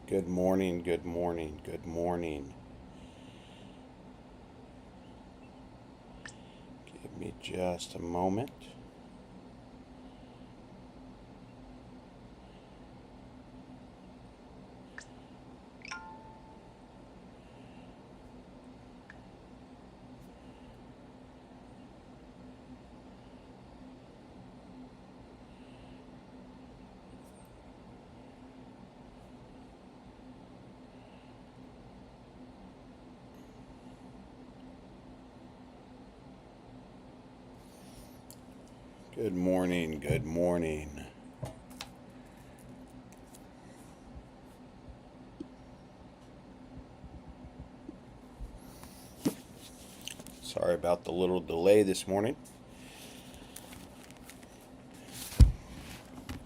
Good morning, good morning, good morning. Give me just a moment. Good morning, good morning. Sorry about the little delay this morning.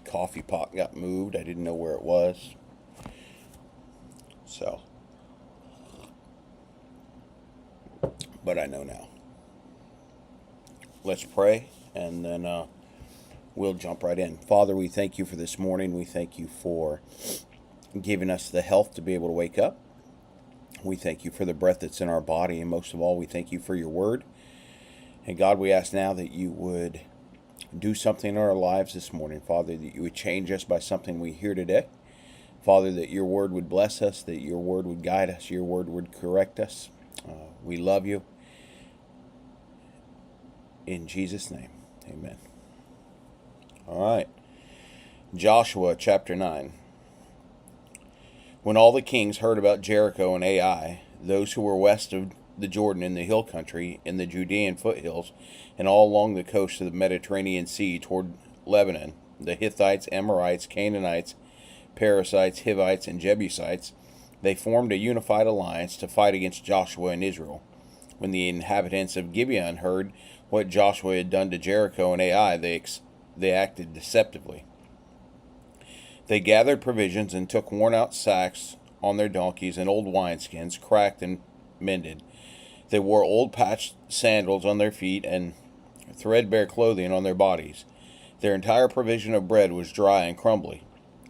Coffee pot got moved. I didn't know where it was. So, but I know now. Let's pray and then we'll jump right in. Father, we thank you for this morning. We thank you for giving us the health to be able to wake up. We thank you for the breath that's in our body. And most of all, we thank you for your word. And God, we ask now that you would do something in our lives this morning, Father, that you would change us by something we hear today. Father, that your word would bless us, that your word would guide us, your word would correct us. We love you. In Jesus' name, amen. All right. Joshua chapter 9. When all the kings heard about Jericho and Ai, those who were west of the Jordan in the hill country, in the Judean foothills, and all along the coast of the Mediterranean Sea toward Lebanon, the Hittites, Amorites, Canaanites, Perizzites, Hivites, and Jebusites, they formed a unified alliance to fight against Joshua and Israel. When the inhabitants of Gibeon heard what Joshua had done to Jericho and Ai, they acted deceptively. They gathered provisions and took worn-out sacks on their donkeys and old wineskins, cracked and mended. They wore old patched sandals on their feet and threadbare clothing on their bodies. Their entire provision of bread was dry and crumbly.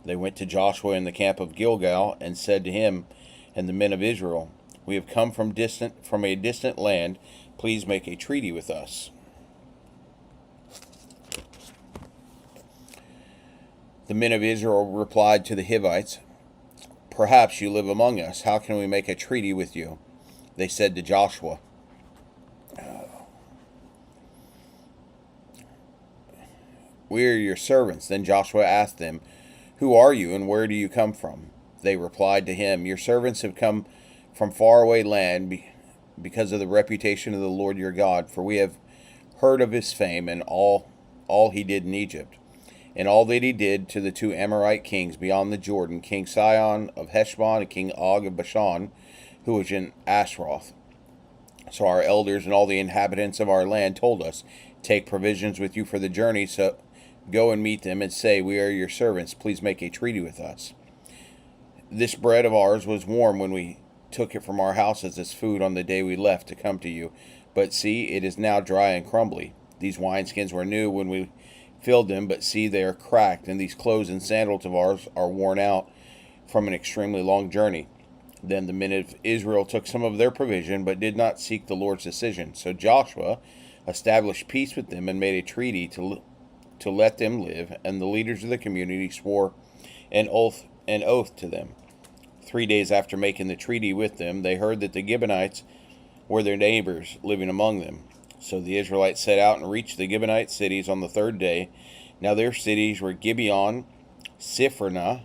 They went to Joshua in the camp of Gilgal and said to him and the men of Israel, "We have come from a distant land. Please make a treaty with us." The men of Israel replied to the Hivites, "Perhaps you live among us. How can we make a treaty with you?" They said to Joshua, "We are your servants." Then Joshua asked them, "Who are you and where do you come from?" They replied to him, "Your servants have come from faraway land because of the reputation of the Lord your God, for we have heard of his fame and all he did in Egypt, and all that he did to the two Amorite kings beyond the Jordan, King Sihon of Heshbon and King Og of Bashan, who was in Ashroth. So our elders and all the inhabitants of our land told us, 'Take provisions with you for the journey, so go and meet them and say, "We are your servants. Please make a treaty with us." This bread of ours was warm when we took it from our houses as food on the day we left to come to you. But see, it is now dry and crumbly. These wineskins were new when we filled them, but see, they are cracked, and these clothes and sandals of ours are worn out from an extremely long journey. Then the men of Israel took some of their provision, but did not seek the Lord's decision. So Joshua established peace with them and made a treaty to let them live, and the leaders of the community swore an oath to them. 3 days after making the treaty with them, they heard that the Gibeonites were their neighbors living among them. So the Israelites set out and reached the Gibeonite cities on the third day. Now their cities were Gibeon, Siphrah,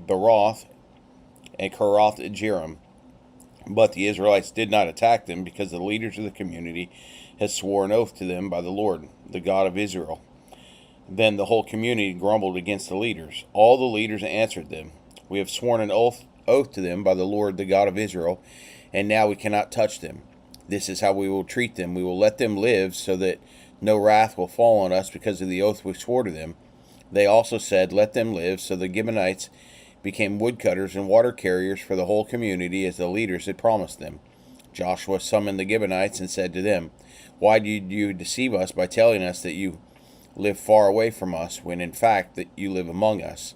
Beroth, and Karath Jearim. But the Israelites did not attack them because the leaders of the community had sworn an oath to them by the Lord, the God of Israel. Then the whole community grumbled against the leaders. All the leaders answered them, "We have sworn an oath to them by the Lord, the God of Israel, and now we cannot touch them. This is how we will treat them. We will let them live so that no wrath will fall on us because of the oath we swore to them." They also said, "Let them live." So the Gibeonites became woodcutters and water carriers for the whole community as the leaders had promised them. Joshua summoned the Gibeonites and said to them, "Why did you deceive us by telling us that you live far away from us, when in fact that you live among us?"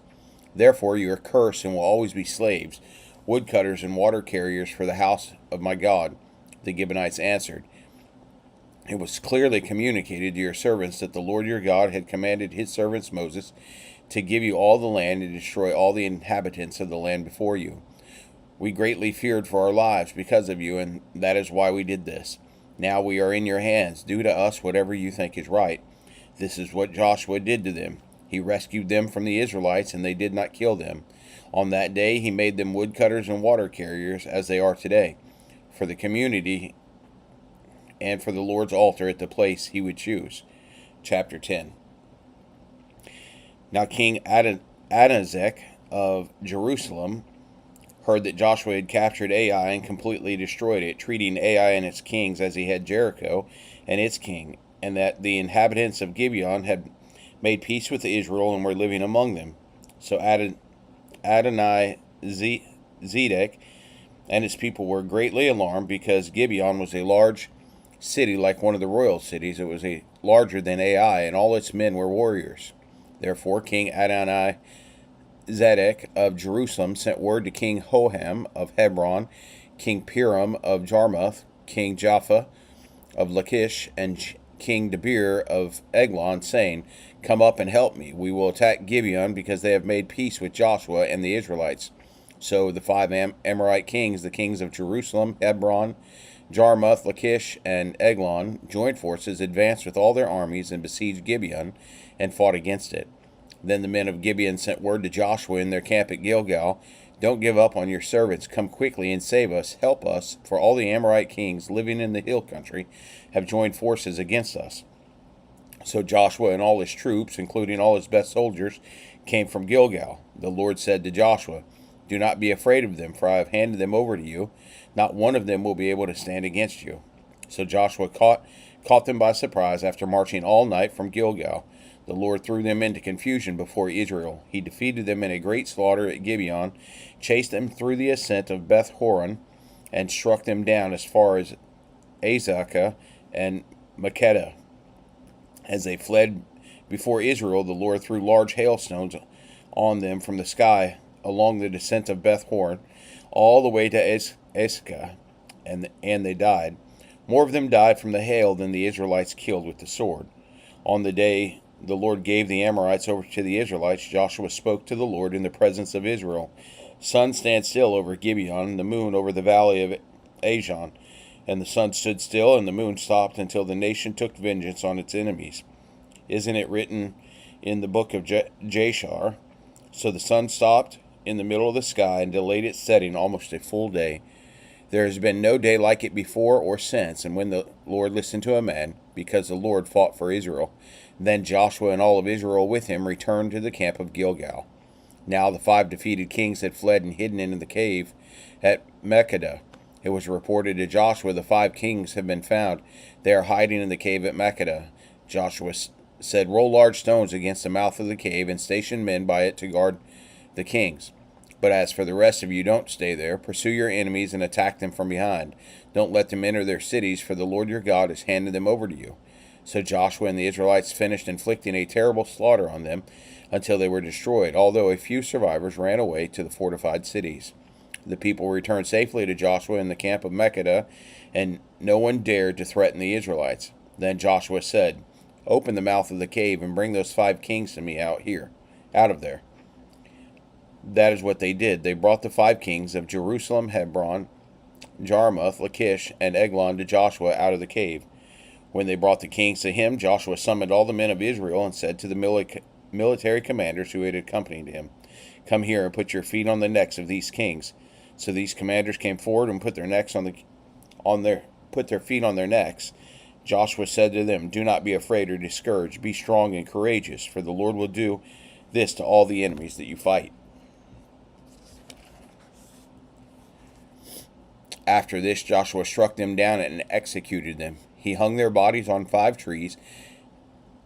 Therefore you are cursed and will always be slaves, woodcutters and water carriers for the house of my God. The Gibeonites answered, It was clearly communicated to your servants that the Lord your God had commanded his servant Moses to give you all the land and destroy all the inhabitants of the land before you. We greatly feared for our lives because of you, and that is why we did this. Now we are in your hands. Do to us whatever you think is right. This is what Joshua did to them. He rescued them from the Israelites, and they did not kill them. On that day he made them woodcutters and water carriers, as they are today, for the community and for the Lord's altar at the place he would choose. Chapter 10. Now King Adonizek of Jerusalem heard that Joshua had captured Ai and completely destroyed it, treating Ai and its kings as he had Jericho and its king, and that the inhabitants of Gibeon had made peace with Israel and were living among them. So Adonizedek and his people were greatly alarmed, because Gibeon was a large city, like one of the royal cities. It was larger than Ai, and all its men were warriors. Therefore King Adonizedek of Jerusalem sent word to King Hoham of Hebron, King Piram of Jarmuth, King Japha of Lachish, and King Debir of Eglon, saying, Come up and help me. We will attack Gibeon, because they have made peace with Joshua and the Israelites. So the 5 Amorite kings, the kings of Jerusalem, Hebron, Jarmuth, Lachish, and Eglon, joined forces, advanced with all their armies, and besieged Gibeon, and fought against it. Then the men of Gibeon sent word to Joshua in their camp at Gilgal, Don't give up on your servants. Come quickly and save us. Help us, for all the Amorite kings living in the hill country have joined forces against us. So Joshua and all his troops, including all his best soldiers, came from Gilgal. The Lord said to Joshua, Do not be afraid of them, for I have handed them over to you. Not one of them will be able to stand against you. So Joshua caught them by surprise after marching all night from Gilgal. The Lord threw them into confusion before Israel. He defeated them in a great slaughter at Gibeon, chased them through the ascent of Beth Horon, and struck them down as far as Azekah and Makkedah. As they fled before Israel, the Lord threw large hailstones on them from the sky along the descent of Beth Horon, all the way to Azekah, and they died. More of them died from the hail than the Israelites killed with the sword. On the day the Lord gave the Amorites over to the Israelites, Joshua spoke to the Lord in the presence of Israel. Sun, stand still over Gibeon, the moon over the valley of Ajon. And the sun stood still, and the moon stopped, until the nation took vengeance on its enemies. Isn't it written in the book of Jashar? So the sun stopped in the middle of the sky and delayed its setting almost a full day. There has been no day like it before or since, and when the Lord listened to a man, because the Lord fought for Israel. Then Joshua and all of Israel with him returned to the camp of Gilgal. Now the 5 defeated kings had fled and hidden in the cave at Makkedah. It was reported to Joshua, The 5 kings have been found. They are hiding in the cave at Makkedah. Joshua said, Roll large stones against the mouth of the cave and station men by it to guard the kings. But as for the rest of you, don't stay there. Pursue your enemies and attack them from behind. Don't let them enter their cities, for the Lord your God has handed them over to you. So Joshua and the Israelites finished inflicting a terrible slaughter on them until they were destroyed, although a few survivors ran away to the fortified cities. The people returned safely to Joshua in the camp of Makkedah, and no one dared to threaten the Israelites. Then Joshua said, Open the mouth of the cave and bring those 5 kings to me out of there. That is what they did. They brought the 5 kings of Jerusalem, Hebron, Jarmuth, Lachish, and Eglon to Joshua out of the cave. When they brought the kings to him, Joshua summoned all the men of Israel and said to the military commanders who had accompanied him, Come here and put your feet on the necks of these kings. So these commanders came forward and put their feet on their necks. Joshua said to them, Do not be afraid or discouraged. Be strong and courageous, for the Lord will do this to all the enemies that you fight. After this, Joshua struck them down and executed them. He hung their bodies on 5 trees,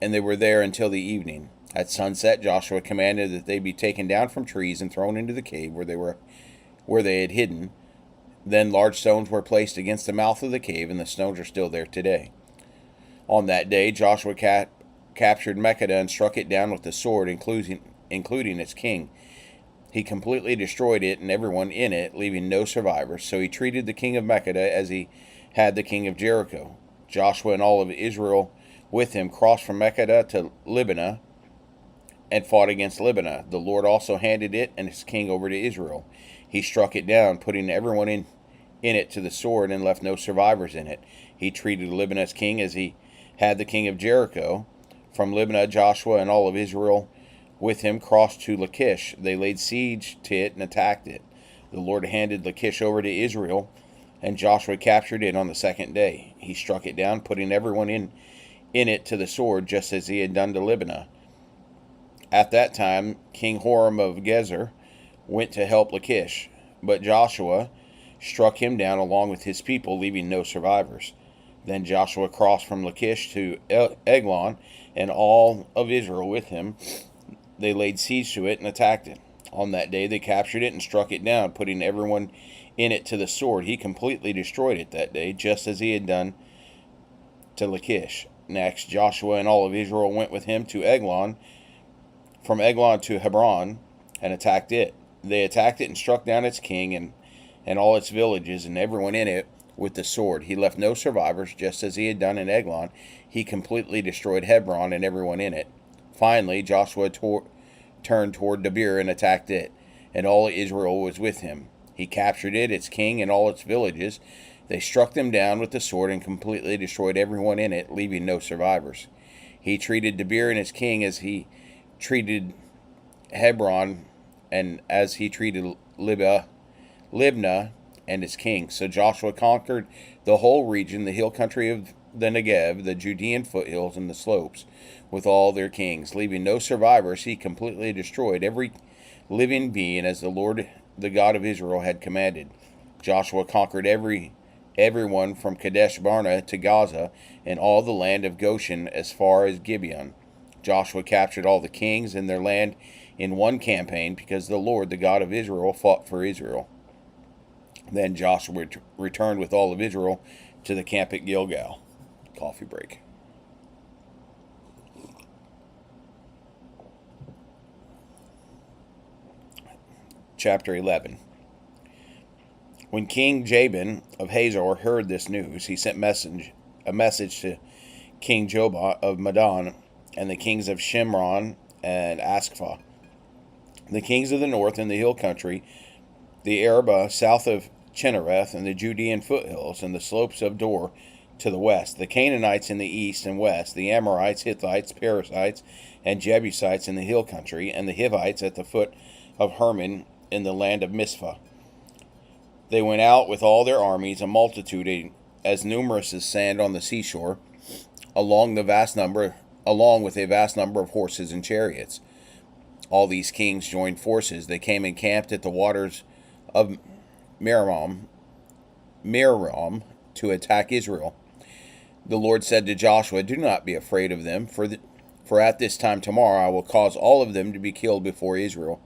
and they were there until the evening. At sunset, Joshua commanded that they be taken down from trees and thrown into the cave where they had hidden. Then large stones were placed against the mouth of the cave, and the stones are still there today. On that day, Joshua captured Makkedah and struck it down with the sword, including its king. He completely destroyed it and everyone in it, leaving no survivors. So he treated the king of Makkedah as he had the king of Jericho. Joshua and all of Israel with him crossed from Makkedah to Libnah and fought against Libnah. The Lord also handed it and its king over to Israel. He struck it down, putting everyone in it to the sword, and left no survivors in it. He treated Libnah's king as he had the king of Jericho. From Libnah, Joshua and all of Israel with him crossed to Lachish. They laid siege to it and attacked it. The Lord handed Lachish over to Israel, and Joshua captured it on the second day. He struck it down, putting everyone in it to the sword, just as he had done to Libnah. At that time, King Horam of Gezer went to help Lachish, but Joshua struck him down along with his people, leaving no survivors. Then Joshua crossed from Lachish to Eglon, and all of Israel with him. They laid siege to it and attacked it. On that day they captured it and struck it down, putting everyone in it to the sword. He completely destroyed it that day, just as he had done to Lachish. Next, Joshua and all of Israel went with him to Eglon, from Eglon to Hebron, and attacked it. They attacked it and struck down its king and all its villages and everyone in it with the sword. He left no survivors, just as he had done in Eglon. He completely destroyed Hebron and everyone in it. Finally, Joshua turned toward Debir and attacked it, and all Israel was with him. He captured it, its king, and all its villages. They struck them down with the sword and completely destroyed everyone in it, leaving no survivors. He treated Debir and its king as he treated Hebron, and as he treated Libnah and its king. So Joshua conquered the whole region, the hill country of the Negev, the Judean foothills, and the slopes, with all their kings, leaving no survivors. He completely destroyed every living being, as the Lord, the God of Israel, had commanded. Joshua conquered everyone from Kadesh Barnea to Gaza, and all the land of Goshen as far as Gibeon. Joshua captured all the kings and their land in one campaign, because the Lord, the God of Israel, fought for Israel. Then Joshua returned with all of Israel to the camp at Gilgal. Coffee break. Chapter 11. When King Jabin of Hazor heard this news, he sent a message to King Jobah of Madon and the kings of Shimron and Askapha, the kings of the north and the hill country, the Arabah south of Chinnereth, and the Judean foothills, and the slopes of Dor to the west, the Canaanites in the east and west, the Amorites, Hittites, Perizzites, and Jebusites in the hill country, and the Hivites at the foot of Hermon in the land of Mizpah. They went out with all their armies, a multitude as numerous as sand on the seashore, along with a vast number of horses and chariots. All these kings joined forces. They came and camped at the waters of Merom to attack Israel. The Lord said to Joshua, "Do not be afraid of them, for at this time tomorrow I will cause all of them to be killed before Israel.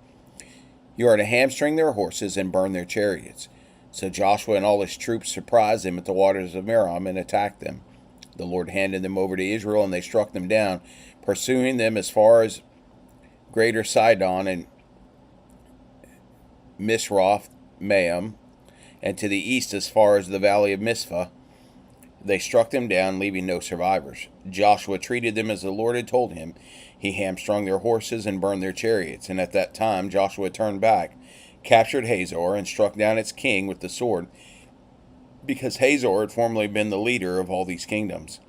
You are to hamstring their horses and burn their chariots." So Joshua and all his troops surprised them at the waters of Merom and attacked them. The Lord handed them over to Israel, and they struck them down, pursuing them as far as Greater Sidon and Misroth Maim, and to the east as far as the valley of Mizpah. They struck them down, leaving no survivors. Joshua treated them as the Lord had told him. He hamstrung their horses and burned their chariots. And at that time Joshua turned back, captured Hazor, and struck down its king with the sword, because Hazor had formerly been the leader of all these kingdoms.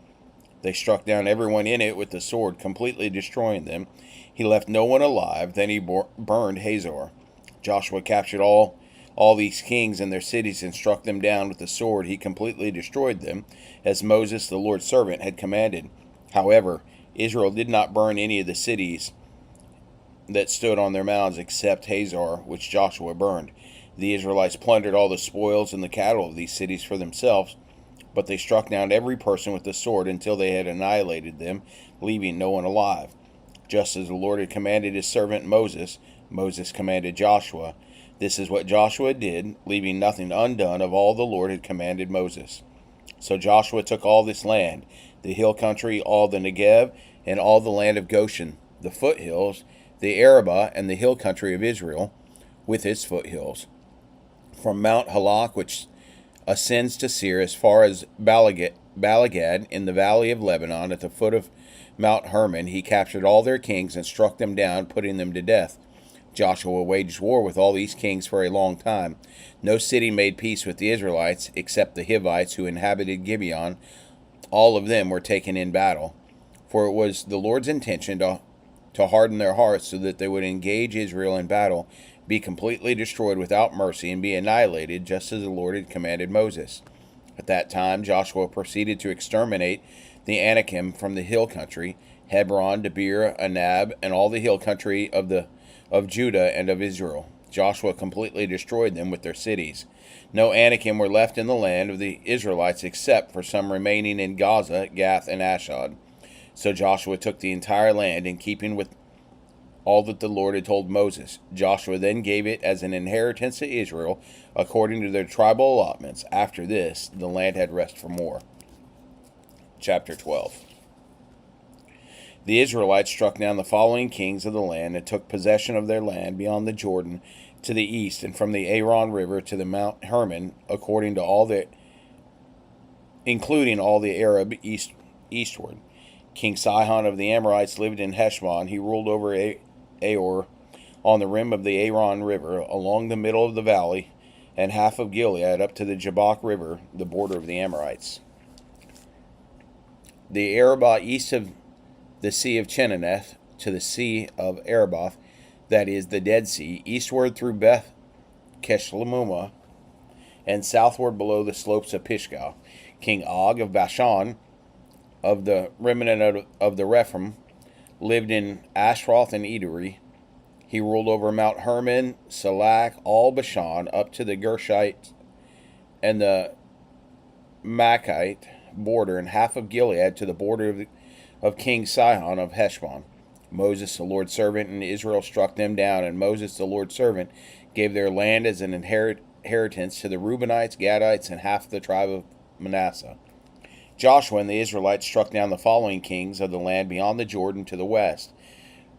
They struck down everyone in it with the sword, completely destroying them. He left no one alive. Then he burned Hazor. Joshua captured all these kings and their cities and struck them down with the sword. He completely destroyed them, as Moses, the Lord's servant, had commanded. However, Israel did not burn any of the cities that stood on their mounds except Hazor, which Joshua burned. The Israelites plundered all the spoils and the cattle of these cities for themselves, but they struck down every person with the sword until they had annihilated them, leaving no one alive. Just as the Lord had commanded his servant Moses, Moses commanded Joshua. This is what Joshua did, leaving nothing undone of all the Lord had commanded Moses. So Joshua took all this land, the hill country, all the Negev, and all the land of Goshen, the foothills, the Arabah, and the hill country of Israel, with its foothills. From Mount Halak, which ascends to Seir, as far as Balagad in the valley of Lebanon, at the foot of Mount Hermon, he captured all their kings and struck them down, putting them to death. Joshua waged war with all these kings for a long time. No city made peace with the Israelites except the Hivites who inhabited Gibeon. All of them were taken in battle. For it was the Lord's intention to harden their hearts so that they would engage Israel in battle, be completely destroyed without mercy, and be annihilated, just as the Lord had commanded Moses. At that time, Joshua proceeded to exterminate the Anakim from the hill country, Hebron, Debir, Anab, and all the hill country of Judah and of Israel. Joshua completely destroyed them with their cities. No Anakim were left in the land of the Israelites except for some remaining in Gaza, Gath, and Ashdod. So Joshua took the entire land in keeping with all that the Lord had told Moses. Joshua then gave it as an inheritance to Israel according to their tribal allotments. After this, the land had rest from war. Chapter 12. The Israelites struck down the following kings of the land and took possession of their land beyond the Jordan to the east, and from the Aaron River to the Mount Hermon, including all the Arab eastward. King Sihon of the Amorites lived in Heshbon. He ruled over Aor on the rim of the Aaron River, along the middle of the valley, and half of Gilead up to the Jabbok River, the border of the Amorites. The Arabah east of the Sea of Chinaneth to the Sea of Araboth, that is, the Dead Sea, eastward through Beth Keshlemumah, and southward below the slopes of Pisgah. King Og of Bashan, of the remnant of the Rephaim, lived in Ashroth and Edrei. He ruled over Mount Hermon, Salak, all Bashan, up to the Gershite and the Maachite border, and half of Gilead to the border of King Sihon of Heshbon. Moses, the Lord's servant, and Israel struck them down, and Moses, the Lord's servant, gave their land as an inheritance to the Reubenites, Gadites, and half the tribe of Manasseh. Joshua and the Israelites struck down the following kings of the land beyond the Jordan to the west,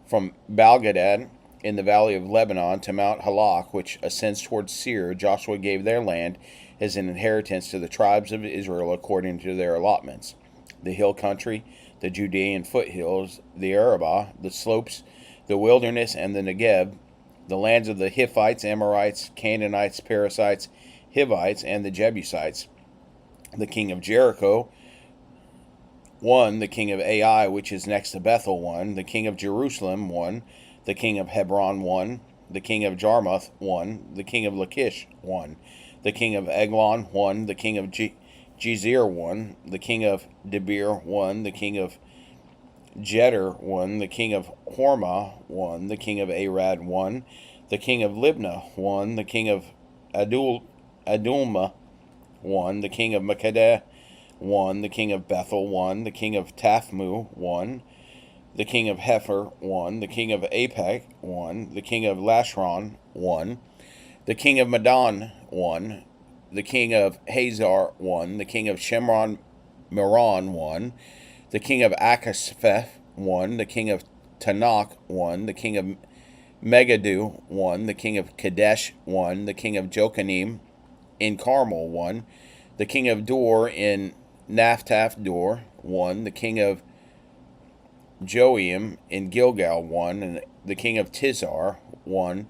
from Balgadad in the valley of Lebanon to Mount Halak, which ascends towards Seir. Joshua gave their land as an inheritance to the tribes of Israel according to their allotments: the hill country, the Judean foothills, the Arabah, the slopes, the wilderness, and the Negev, the lands of the Hittites, Amorites, Canaanites, Perizzites, Hivites, and the Jebusites. The king of Jericho won, the king of Ai, which is next to Bethel, won, the king of Jerusalem won, the king of Hebron won, the king of Jarmuth won, the king of Lachish won, the king of Eglon won, the king of Gezer won, the king of Debir won, the king of Jeter won, the king of Hormah won, the king of Arad won, the king of Libnah won, the king of Adulma won, the king of Makkedah won, the king of Bethel won, the king of Taphmu won, the king of Hepher won, the king of Apec won, the king of Lashron won, the king of Madon won, the king of Hazar won, the king of Shemron Meron won, the king of Akaspheth won, the king of Tanakh won, the king of Megiddo won, the king of Kadesh won, the king of Jochanim in Carmel won, the king of Dor in Naphtaph Dor won, the king of Joim in Gilgal won, and the king of Tizar won.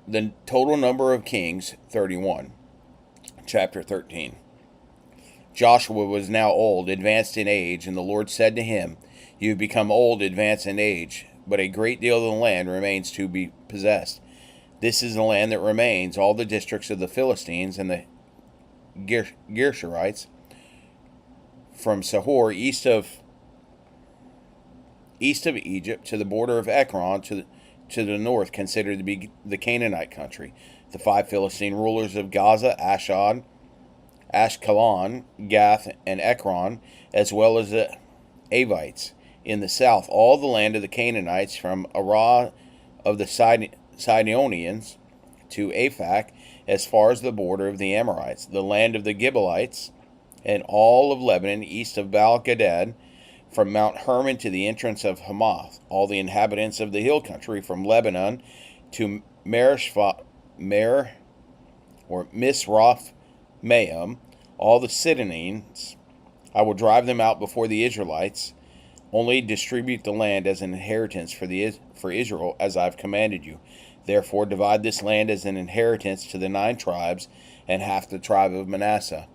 The total number of kings, 31. Chapter 13. Joshua was now old, advanced in age, and the Lord said to him, "You have become old, advanced in age, but a great deal of the land remains to be possessed. This is the land that remains, all the districts of the Philistines and the Gershurites, from Sahor east of Egypt to the border of Ekron to the north, considered to be the Canaanite country. The 5 Philistine rulers of Gaza, Ashdod, Ashkelon, Gath, and Ekron, as well as the Avites in the south, all the land of the Canaanites from Arah of the Sidonians to Aphek, as far as the border of the Amorites, the land of the Gibeonites, and all of Lebanon east of Baal-Gadad, from Mount Hermon to the entrance of Hamath, all the inhabitants of the hill country from Lebanon to Mer or Misroth Maim, all the Sidonians. I will drive them out before the Israelites. Only distribute the land as an inheritance for Israel, as I have commanded you. Therefore, divide this land as an inheritance to the 9 tribes and half the tribe of Manasseh.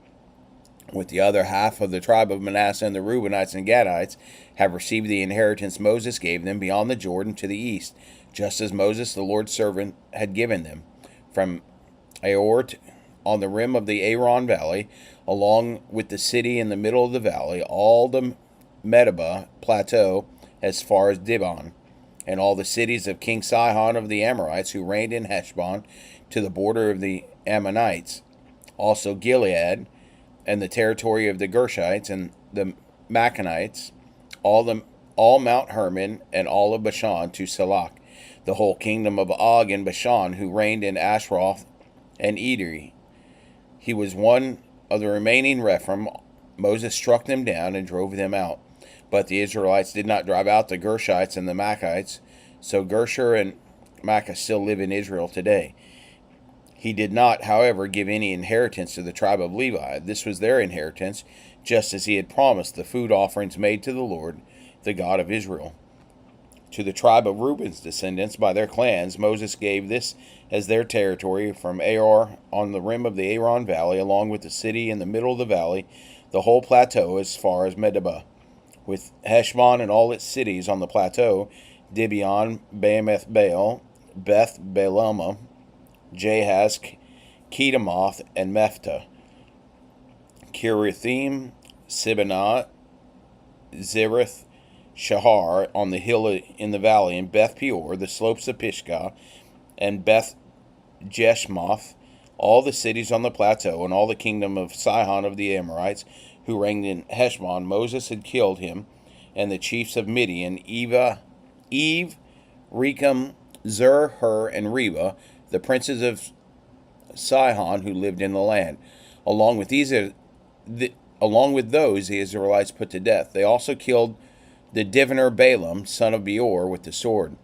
With the other half of the tribe of Manasseh and the Reubenites and Gadites have received the inheritance Moses gave them beyond the Jordan to the east, just as Moses, the Lord's servant, had given them. From Aor on the rim of the Aaron Valley, along with the city in the middle of the valley, all the Medeba plateau as far as Dibon, and all the cities of King Sihon of the Amorites, who reigned in Heshbon, to the border of the Ammonites, also Gilead, and the territory of the Gershites and the Machanites, all Mount Hermon, and all of Bashan to Salak, the whole kingdom of Og and Bashan, who reigned in Ashroth and Edrei. He was one of the remaining Rephaim. Moses struck them down and drove them out. But the Israelites did not drive out the Gershites and the Machites, so Gershur and Maachah still live in Israel today. He did not, however, give any inheritance to the tribe of Levi. This was their inheritance, just as he had promised, the food offerings made to the Lord, the God of Israel. To the tribe of Reuben's descendants by their clans, Moses gave this as their territory from Aor on the rim of the Aaron Valley, along with the city in the middle of the valley, the whole plateau as far as Medeba, with Heshbon and all its cities on the plateau, Dibion, Baameth Baal, Beth Baalama, Jahaz, Kedemoth, and Mephta, Kirithim, Sibonah, Zereth, Shahar on the hill in the valley, and Beth Peor, the slopes of Pisgah, and Beth Jeshmoth, all the cities on the plateau, and all the kingdom of Sihon of the Amorites, who reigned in Heshbon. Moses had killed him, and the chiefs of Midian, Eve, Rechem, Zur, Hur, and Reba, the princes of Sihon who lived in the land. Along with those, the Israelites put to death. They also killed the diviner Balaam, son of Beor, with the sword.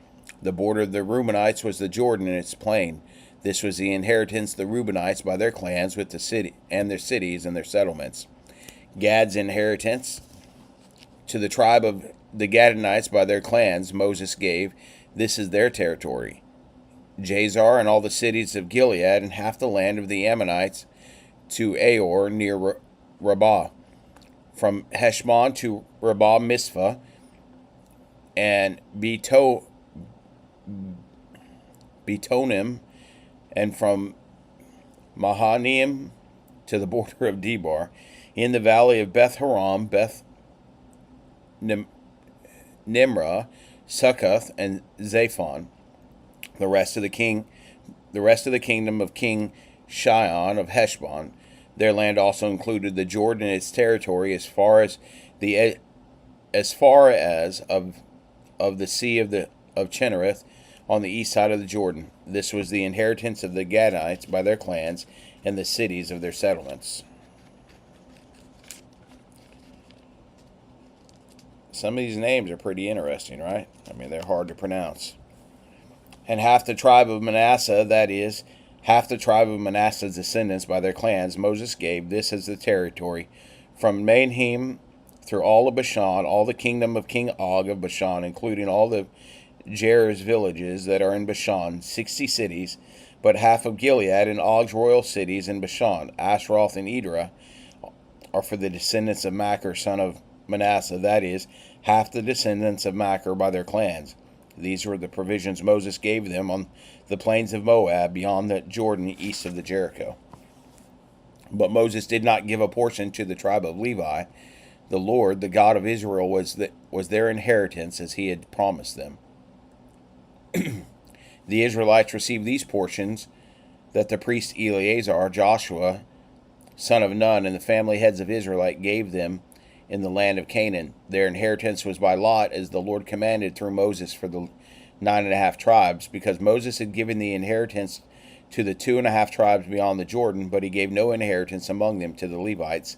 The border of the Reubenites was the Jordan and its plain. This was the inheritance of the Reubenites by their clans, with the city and their cities and their settlements. Gad's inheritance to the tribe of the Gadites by their clans Moses gave. This is their territory. Jazar and all the cities of Gilead and half the land of the Ammonites to Aor near Rabbah. From Heshbon to Rabbah Mizpah and Betonim, and from Mahanaim to the border of Debar, in the valley of Beth Haram, Beth Nimrah, Succoth, and Zaphon. The rest of the kingdom of King Shion of Heshbon. Their land also included the Jordan and its territory as far as the sea of Chinnereth on the east side of the Jordan. This was the inheritance of the Gadites by their clans and the cities of their settlements. Some of these names are pretty interesting, right? I mean, they're hard to pronounce. And half the tribe of Manasseh, that is, half the tribe of Manasseh's descendants by their clans, Moses gave this as the territory, from Mahanaim through all of Bashan, all the kingdom of King Og of Bashan, including all the Jer's villages that are in Bashan, 60 cities, but half of Gilead and Og's royal cities in Bashan, Ashroth and Edrei, are for the descendants of Machir, son of Manasseh, that is, half the descendants of Machir by their clans. These were the provisions Moses gave them on the plains of Moab beyond the Jordan east of the Jericho. But Moses did not give a portion to the tribe of Levi. The Lord, the God of Israel, was their inheritance as he had promised them. The Israelites received these portions that the priest Eleazar, Joshua, son of Nun, and the family heads of Israelite gave them in the land of Canaan. Their inheritance was by lot, as the Lord commanded through Moses for the 9.5 tribes, because Moses had given the inheritance to the 2.5 tribes beyond the Jordan, but he gave no inheritance among them to the Levites.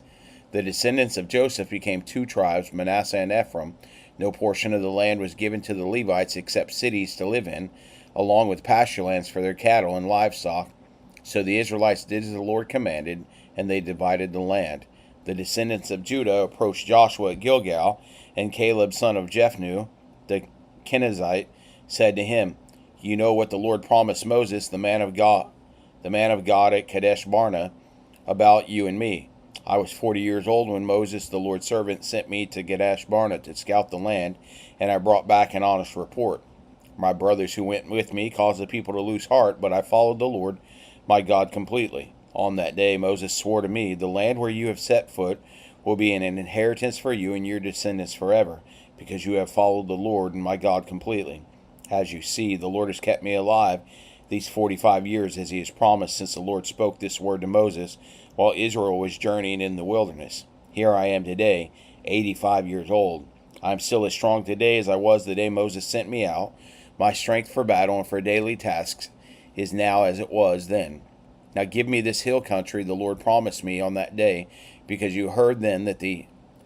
The descendants of Joseph became 2 tribes, Manasseh and Ephraim. No portion of the land was given to the Levites except cities to live in, along with pasture lands for their cattle and livestock. So the Israelites did as the Lord commanded, and they divided the land. The descendants of Judah approached Joshua at Gilgal, and Caleb, son of Jephunneh, the Kenizzite, said to him, "You know what the Lord promised Moses, the man of God at Kadesh Barnea, about you and me. I was 40 years old when Moses, the Lord's servant, sent me to Kadesh Barnea to scout the land, and I brought back an honest report. My brothers who went with me caused the people to lose heart, but I followed the Lord my God completely. On that day Moses swore to me, 'The land where you have set foot will be an inheritance for you and your descendants forever, because you have followed the Lord and my God completely. As you see, the Lord has kept me alive these 45 years as he has promised, since the Lord spoke this word to Moses while Israel was journeying in the wilderness. Here I am today, 85 years old. I am still as strong today as I was the day Moses sent me out. My strength for battle and for daily tasks is now as it was then. Now give me this hill country the Lord promised me on that day, because you heard then that the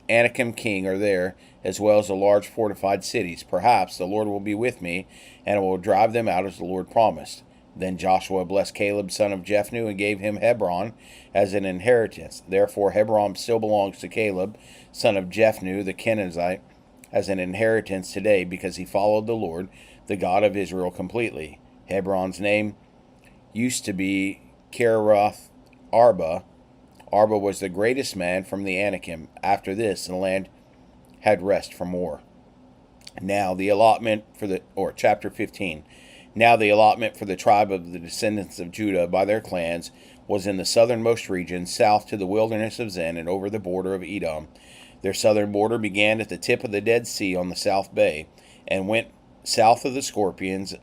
Anakim king are there, as well as the large fortified cities. Perhaps the Lord will be with me, and I will drive them out as the Lord promised." Then Joshua blessed Caleb, son of Jephunneh, and gave him Hebron as an inheritance. Therefore Hebron still belongs to Caleb, son of Jephunneh, the Kenizzite, as an inheritance today, because he followed the Lord, the God of Israel, completely. Hebron's name used to be Kiriath Arba. Arba was the greatest man from the Anakim. After this, the land had rest from war. Now the allotment for chapter 15. Now the allotment for the tribe of the descendants of Judah by their clans was in the southernmost region, south to the wilderness of Zin and over the border of Edom. Their southern border began at the tip of the Dead Sea on the south bay, and went south of the Scorpion's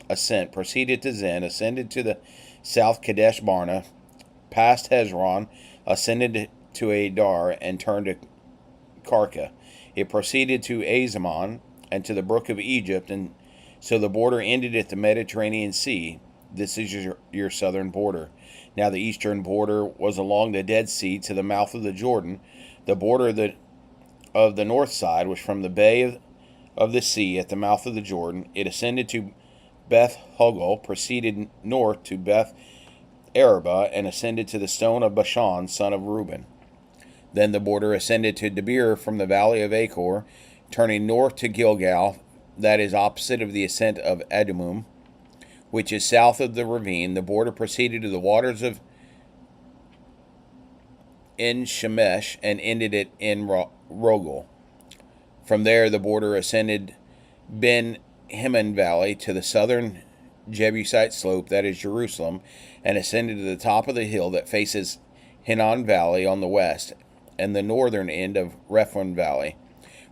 ascent, proceeded to Zin, ascended to the south Kadesh Barnea, passed Hezron, ascended to Adar, and turned to Karka. It proceeded to Azamon and to the brook of Egypt, and so the border ended at the Mediterranean Sea. This is your southern border. Now the eastern border was along the Dead Sea to the mouth of the Jordan. The border of the north side was from the bay of the sea at the mouth of the Jordan. It ascended to Beth Hogel, proceeded north to Beth Araba, and ascended to the stone of Bashan, son of Reuben. Then the border ascended to Debir from the valley of Achor, turning north to Gilgal, that is opposite of the ascent of Adumim, which is south of the ravine. The border proceeded to the waters of En Shemesh and ended at En Rogel. From there the border ascended Ben Hinnom Valley to the southern Jebusite slope, that is Jerusalem, and ascended to the top of the hill that faces Hinnom Valley on the west, and the northern end of Rephaim Valley.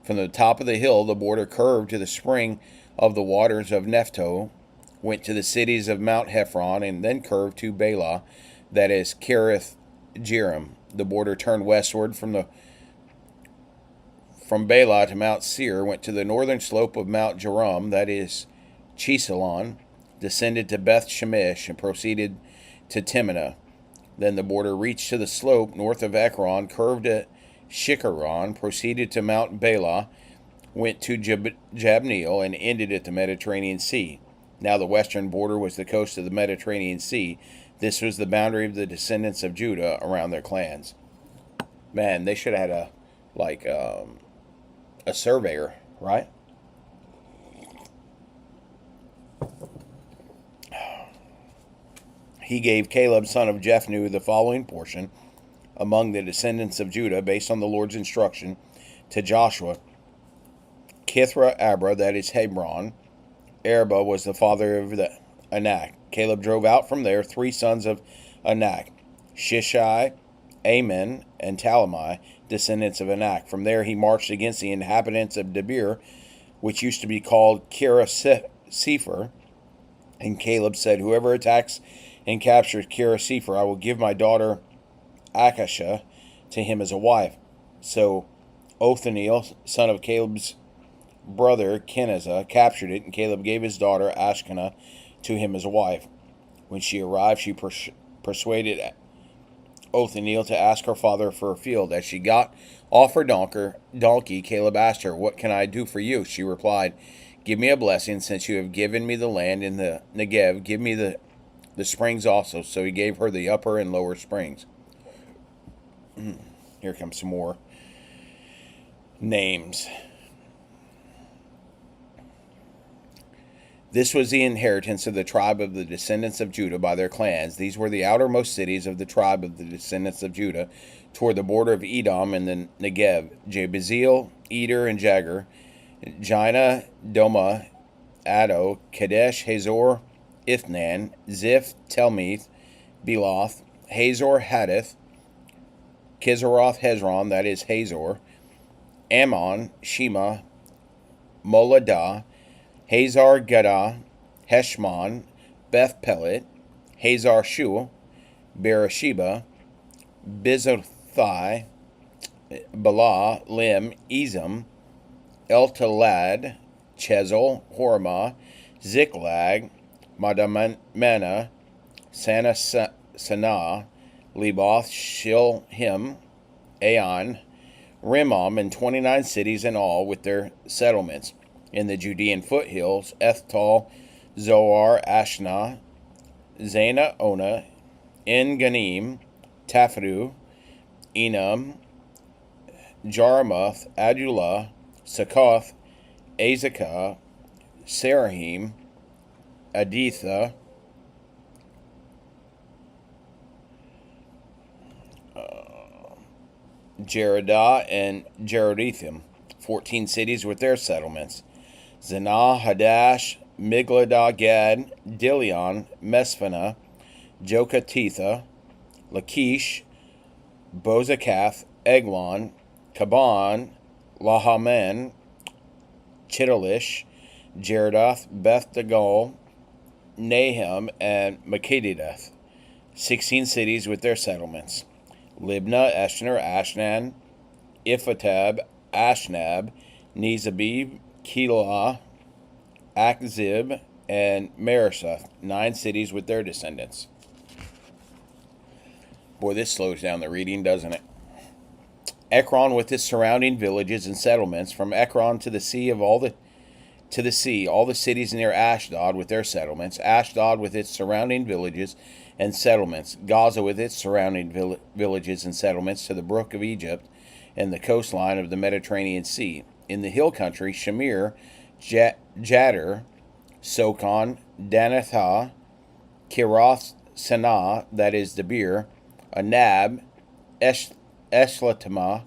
From the top of the hill the border curved to the spring of the waters of Nephto, went to the cities of Mount Hephron, and then curved to Bela, that is Kiriath Jearim. The border turned westward from Bela to Mount Seir, went to the northern slope of Mount Jearim, that is Chesalon, descended to Beth Shemesh, and proceeded to Timnah. Then the border reached to the slope north of Ekron, curved at Shikharon, proceeded to Mount Bela, went to Jabneel, and ended at the Mediterranean Sea. Now the western border was the coast of the Mediterranean Sea. This was the boundary of the descendants of Judah around their clans. Man, they should have had a surveyor, right? He gave Caleb, son of Jephunneh, the following portion among the descendants of Judah, based on the Lord's instruction to Joshua. Kithra Abra, that is Hebron. Arba was the father of the Anak. Caleb drove out from there 3 sons of Anak, Shishai, Ammon, and Talmai, descendants of Anak. From there he marched against the inhabitants of Debir, which used to be called Kiriath-Sepher. And Caleb said, "Whoever attacks and captures Kiriath-Sepher, I will give my daughter Akashah to him as a wife." So Othniel, son of Caleb's brother Kenazah, captured it, and Caleb gave his daughter Ashkenaz to him as a wife. When she arrived, she persuaded Othniel to ask her father for a field. As she got off her donkey, Caleb asked her, "What can I do for you?" She replied, Give me a blessing, since you have given me the land in the Negev. Give me the springs also. So he gave her the upper and lower springs. Here comes some more names. This was the inheritance of the tribe of the descendants of Judah by their clans. These were the outermost cities of the tribe of the descendants of Judah, toward the border of Edom and the Negev: Jabezel, Eder, and Jagur, Jina, Doma, Addo, Kadesh, Hazor, Ithnan, Ziph, Telmeth, Beloth, Hazor, Hadith, Kizaroth, Hezron, that is Hazor, Ammon, Shema, Moladah, Hazar Gaddah, Heshmon, Beth Pelet, Hazar Shul, Beersheba, Bizothai, Bala, Lim, Ezem, Eltalad, Chezel, Hormah, Ziklag, Madamana, Sanah, Leboth, Shilhim, Aon, Rimmon, and 29 cities in all with their settlements. In the Judean foothills: Ethtal, Zoar, Ashna, Zana, Ona, En Ganim, Taphru, Enam, Jarmuth, Adulah, Succoth, Azekah, Serahim, Aditha, Jeridah, and Jerodithim, 14 cities with their settlements. Zanah, Hadash, Migladah, Gad, Dilion, Mesphana, Jokatitha, Lachish, Bozakath, Eglon, Kaban, Lahaman, Chittalish, Jeridoth, Beth Dagal, Nahum, and Makedidath, 16 cities with their settlements. Libnah, Eshner, Ashnan, Iphatab, Ashnab, Nezabib, Keilah, Akzib, and Marisha, 9 cities with their descendants. Boy, this slows down the reading, doesn't it? Ekron with its surrounding villages and settlements, from Ekron to the sea all the cities near Ashdod with their settlements. Ashdod with its surrounding villages and settlements. Gaza with its surrounding villages and settlements to the brook of Egypt and the coastline of the Mediterranean Sea. In the hill country: Shamir, Jadar, Sokon, Danathah, Kirath Sanah, that is Debir, Anab, Eshlatama,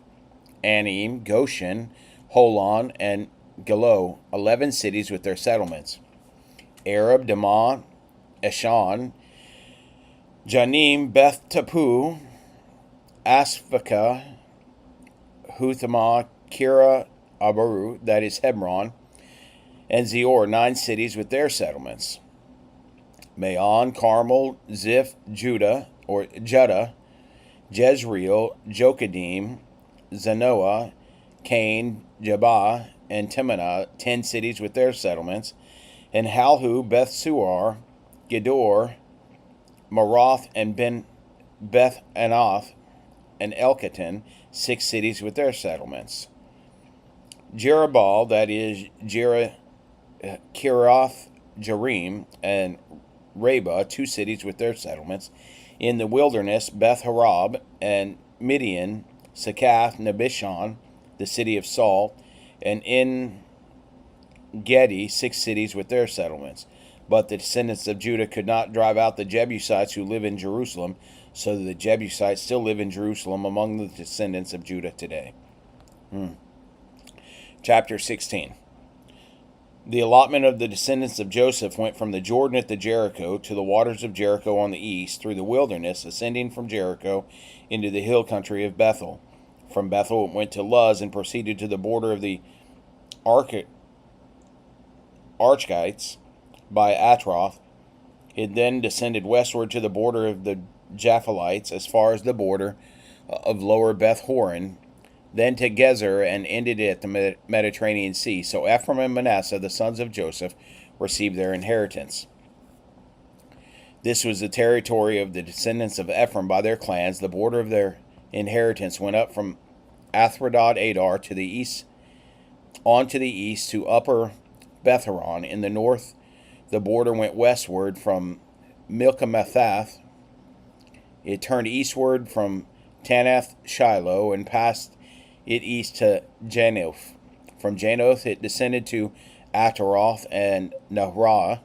Anim, Goshen, Holon, and Galo, 11 cities with their settlements. Arab, Damah, Eshan, Janim, Beth Tapu, Asphaka, Huthamah, Kira, Abaru, that is Hebron, and Zior, 9 cities with their settlements. Maon, Carmel, Ziph, Judah, Jezreel, Jokadim, Zanoah, Cain, Jabah, and Timnah, 10 cities with their settlements. And Halhu, Beth Suar, Gedor, Maroth, and Beth Anath, and Elkatan, 6 cities with their settlements. Jerubbaal, that is Kirath Jearim, and Reba, 2 cities with their settlements. In the wilderness: Beth Harab, and Midian, Sakath, Nabishon, the city of Saul, and in Gedi, 6 cities with their settlements. But the descendants of Judah could not drive out the Jebusites who live in Jerusalem, so that the Jebusites still live in Jerusalem among the descendants of Judah today. Chapter 16. The allotment of the descendants of Joseph went from the Jordan at the Jericho to the waters of Jericho on the east, through the wilderness, ascending from Jericho into the hill country of Bethel. From Bethel it went to Luz and proceeded to the border of the Archites by Atroth. It then descended westward to the border of the Japhilites as far as the border of lower Beth Horon, then to Gezer, and ended at the Mediterranean Sea. So Ephraim and Manasseh, the sons of Joseph, received their inheritance. This was the territory of the descendants of Ephraim by their clans. The border of their inheritance went up from Athrodod Adar to the east, on to the east to upper Beth-horon. In the north, the border went westward from Milcahmethath. It turned eastward from Tanath Shiloh and passed it east to Janoth. From Janoth, it descended to Ataroth and Nahrah,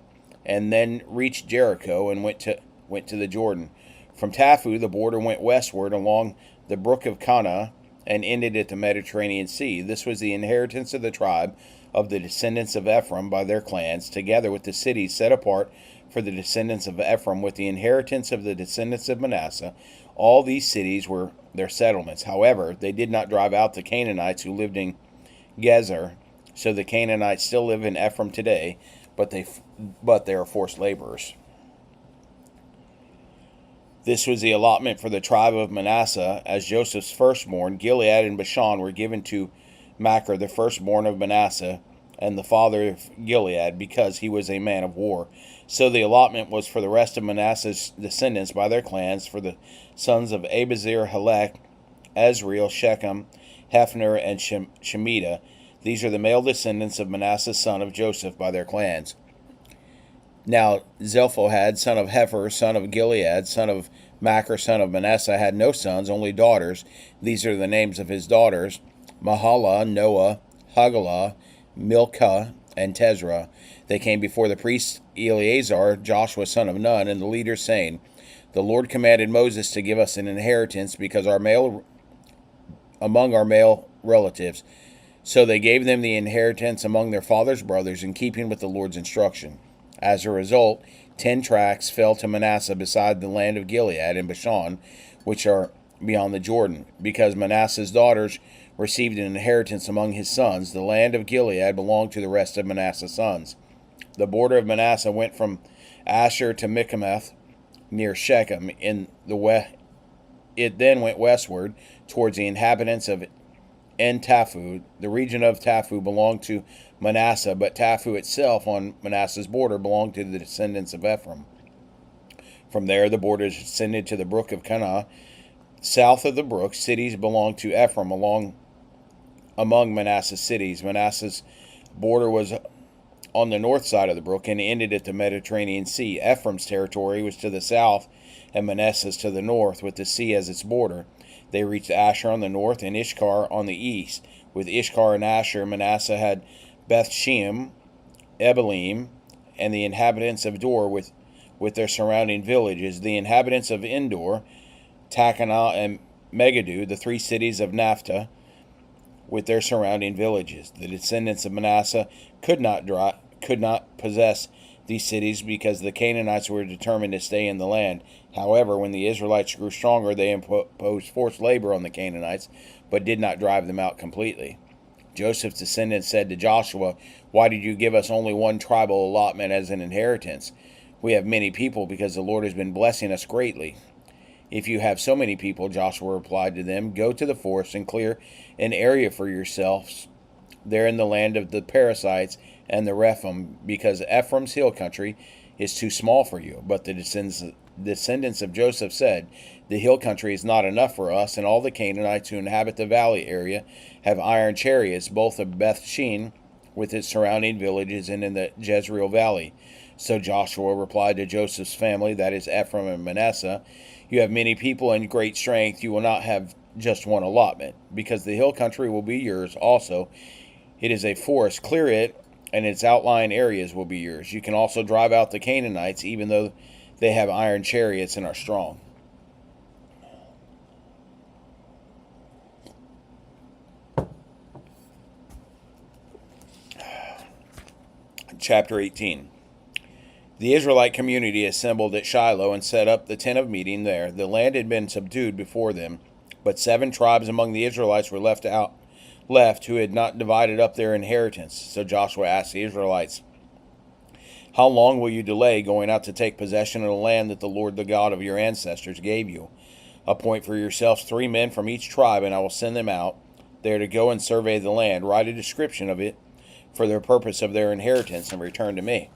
and then reached Jericho and went to the Jordan. From Taphu, the border went westward along the brook of Kanah and ended at the Mediterranean Sea. This was the inheritance of the tribe of the descendants of Ephraim by their clans, together with the cities set apart for the descendants of Ephraim, with the inheritance of the descendants of Manasseh. All these cities were their settlements. However, they did not drive out the Canaanites who lived in Gezer, so the Canaanites still live in Ephraim today, but they are forced laborers. This was the allotment for the tribe of Manasseh, as Joseph's firstborn, Gilead and Bashan, were given to Machir, the firstborn of Manasseh, and the father of Gilead, because he was a man of war. So the allotment was for the rest of Manasseh's descendants by their clans, for the sons of Abiezer, Helek, Ezriel, Shechem, Hephner, and Shemida. These are the male descendants of Manasseh, son of Joseph, by their clans. Now Zelophehad, son of Hepher, son of Gilead, son of Machir, son of Manasseh, had no sons, only daughters. These are the names of his daughters: Mahlah, Noah, Haglah, Milcah, and Tezrah. They came before the priest Eleazar, Joshua, son of Nun, and the leaders, saying, "The Lord commanded Moses to give us an inheritance because among our male relatives." So they gave them the inheritance among their father's brothers, in keeping with the Lord's instruction. As a result, 10 tracts fell to Manasseh beside the land of Gilead and Bashan, which are beyond the Jordan. Because Manasseh's daughters received an inheritance among his sons, the land of Gilead belonged to the rest of Manasseh's sons. The border of Manasseh went from Asher to Michmeth, near Shechem, in the west. It then went westward towards the inhabitants of En-Taphu. The region of Taphu belonged to Manasseh, but Taphu itself on Manasseh's border belonged to the descendants of Ephraim. From there, the borders descended to the brook of Kanah. South of the brook, cities belonged to Ephraim among Manasseh's cities. Manasseh's border was on the north side of the brook and ended at the Mediterranean Sea. Ephraim's territory was to the south and Manasseh's to the north, with the sea as its border. They reached Asher on the north and Ishkar on the east. With Ishkar and Asher, Manasseh had Beth-shemesh, Ebelim, and the inhabitants of Dor with their surrounding villages. The inhabitants of Endor, Takana, and Megiddo, the 3 cities of Naphtah, with their surrounding villages. The descendants of Manasseh could not possess these cities because the Canaanites were determined to stay in the land. However, when the Israelites grew stronger, they imposed forced labor on the Canaanites, but did not drive them out completely. Joseph's descendants said to Joshua, "Why did you give us only one tribal allotment as an inheritance? We have many people because the Lord has been blessing us greatly." "If you have so many people," Joshua replied to them, "go to the forest and clear an area for yourselves there in the land of the Perizzites and the Rephaim, because Ephraim's hill country is too small for you." But the descendants of Joseph said, "The hill country is not enough for us, and all the Canaanites who inhabit the valley area have iron chariots, both of Beth-shean with its surrounding villages and in the Jezreel valley." So Joshua replied to Joseph's family, that is Ephraim and Manasseh, "You have many people and great strength. You will not have just one allotment, because the hill country will be yours also. It is a forest. Clear it, and its outlying areas will be yours. You can also drive out the Canaanites, even though they have iron chariots and are strong." Chapter 18. The Israelite community assembled at Shiloh and set up the tent of meeting there. The land had been subdued before them, but 7 tribes among the Israelites were left who had not divided up their inheritance. So Joshua asked the Israelites, "How long will you delay going out to take possession of the land that the Lord, the God of your ancestors, gave you? Appoint for yourselves 3 men from each tribe, and I will send them out there to go and survey the land. Write a description of it for the purpose of their inheritance, and return to me."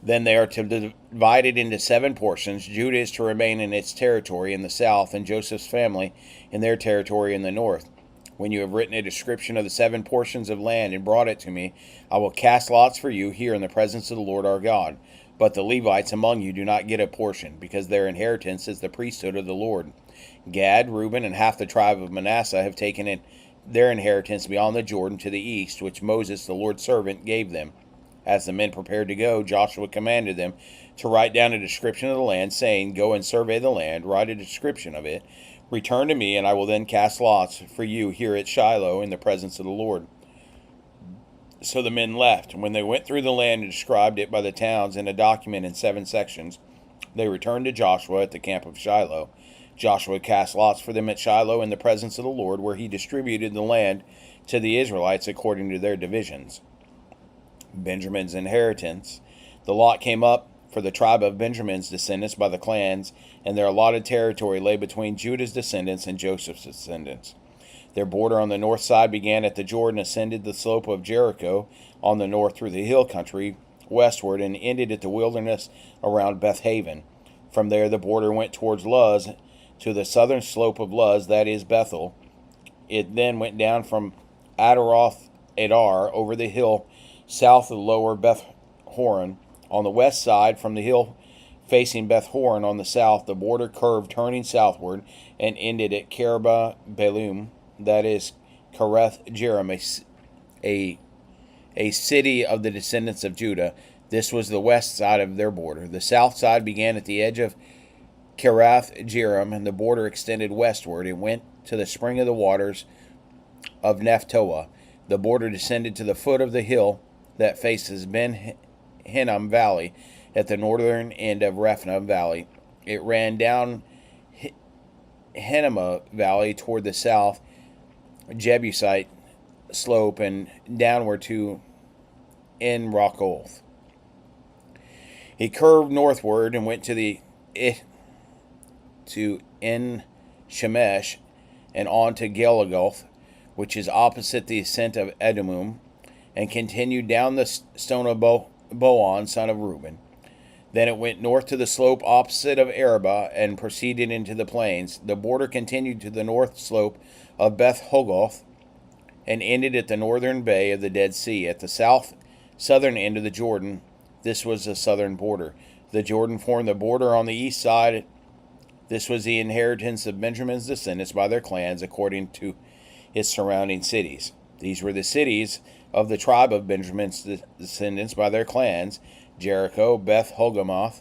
Then they are to divide it into 7 portions. Judah is to remain in its territory in the south, and Joseph's family in their territory in the north. When you have written a description of the 7 portions of land and brought it to me, I will cast lots for you here in the presence of the Lord our God. But the Levites among you do not get a portion, because their inheritance is the priesthood of the Lord. Gad, Reuben, and half the tribe of Manasseh have taken in their inheritance beyond the Jordan to the east, which Moses, the Lord's servant, gave them. As the men prepared to go, Joshua commanded them to write down a description of the land, saying, Go and survey the land, write a description of it. Return to me, and I will then cast lots for you here at Shiloh in the presence of the Lord. So the men left. When they went through the land and described it by the towns in a document in 7 sections, they returned to Joshua at the camp of Shiloh. Joshua cast lots for them at Shiloh in the presence of the Lord, where he distributed the land to the Israelites according to their divisions. Benjamin's inheritance. The lot came up for the tribe of Benjamin's descendants by the clans, and their allotted territory lay between Judah's descendants and Joseph's descendants. Their border on the north side began at the Jordan, ascended the slope of Jericho on the north through the hill country westward, and ended at the wilderness around Beth Haven. From there the border went towards Luz, to the southern slope of Luz, that is Bethel. It then went down from Adaroth Adar over the hill south of lower Beth Horon. On the west side, from the hill facing Beth Horon on the south, the border curved turning southward and ended at Kerba Belum, that is Kereth Jearim, a city of the descendants of Judah. This was the west side of their border. The south side began at the edge of Kerath Jearim, and the border extended westward and went to the spring of the waters of Nephtoah. The border descended to the foot of the hill that faces Ben Hinnom Valley at the northern end of Rephaim Valley. It ran down Hinnom Valley toward the south Jebusite slope and downward to En Rockoth. He curved northward and went to En Shemesh and on to Gilgal, which is opposite the ascent of Edomum, and continued down the stone of Boan, son of Reuben. Then it went north to the slope opposite of Arabah and proceeded into the plains. The border continued to the north slope of Beth Hogoth and ended at the northern bay of the Dead Sea. At the southern end of the Jordan, this was the southern border. The Jordan formed the border on the east side. This was the inheritance of Benjamin's descendants by their clans according to its surrounding cities. These were the cities of the tribe of Benjamin's descendants by their clans: Jericho, Beth Hogamoth,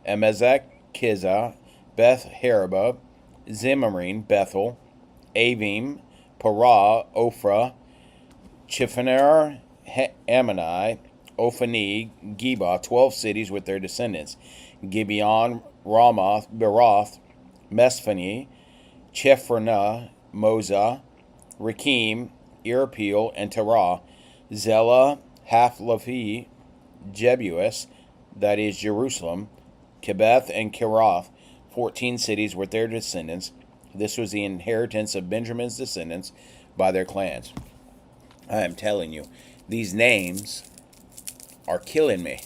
Emezek, Kizah, Beth Herabah, Zimmerin, Bethel, Avim, Parah, Ophrah, Chiphaner, Ammoni, Ophani, Geba, 12 cities with their descendants: Gibeon, Ramoth, Beroth, Mesphani, Chephranah, Moza, Rekem, Irapeel, and Terah, Zelah, Half-Laphi, Jebus, that is Jerusalem, Kebeth, and Kerath, 14 cities with their descendants. This was the inheritance of Benjamin's descendants by their clans. I am telling you, these names are killing me,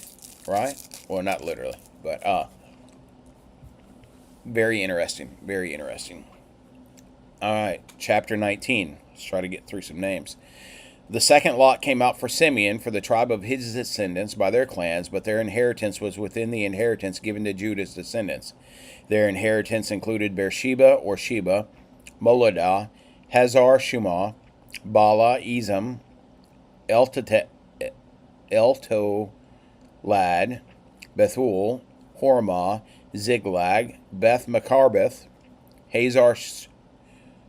right? Well, not literally, but very interesting, very interesting. All right, chapter 19. Let's try to get through some names. The second lot came out for Simeon, for the tribe of his descendants by their clans, but their inheritance was within the inheritance given to Judah's descendants. Their inheritance included Beersheba or Sheba, Moladah, Hazar Shumah, Bala, Ezem, Eltolad, Bethul, Hormah, Ziglag, Beth Macarbeth, Hazar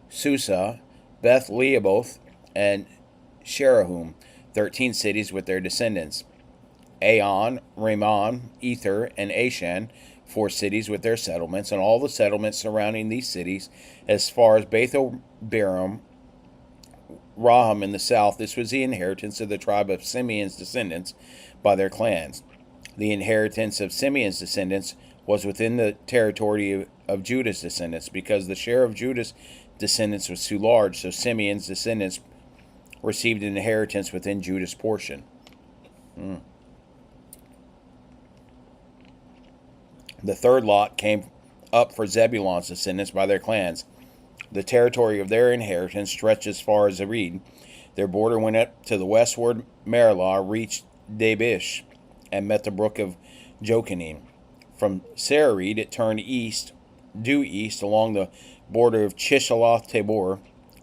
Susa, Beth Leoboth, and Sherahum, 13 cities with their descendants. Aon, Ramon, Ether, and Ashan, 4 cities with their settlements, and all the settlements surrounding these cities, as far as Bethel Baram, Raham in the south. This was the inheritance of the tribe of Simeon's descendants by their clans. The inheritance of Simeon's descendants was within the territory of Judah's descendants, because the share of Judah's descendants was too large, so Simeon's descendants received an inheritance within Judah's portion. The third lot came up for Zebulon's descendants by their clans: The territory of their inheritance stretched as far as Arid. Their border went up to the westward. Marilah reached Dabish and met the brook of Jokanim. From Sarid it turned due east along the border of Chishaloth Tabor,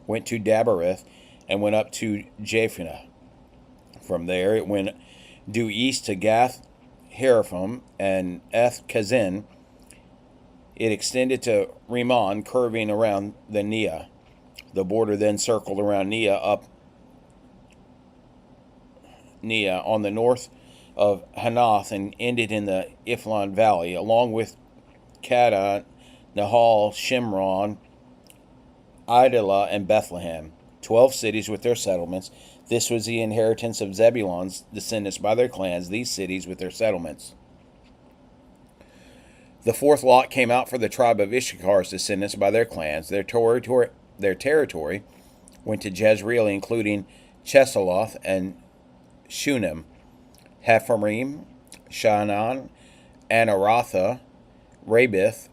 went to Dabereth, and went up to Japhanah. From there it went due east to Gath Heraphim and Eth Kazin. It extended to Rimmon, curving around the Neah. The border then circled around Neah on the north of Hanath and ended in the Iflon Valley, along with Kada, Nahal, Shimron, Idalah, and Bethlehem. 12 cities with their settlements. This was the inheritance of Zebulun's descendants by their clans, these cities with their settlements. The fourth lot came out for the tribe of Issachar's descendants by their clans. Their territory went to Jezreel, including Chesulloth and Shunem, Hepharim, Shaanan, Anaratha, Rabith,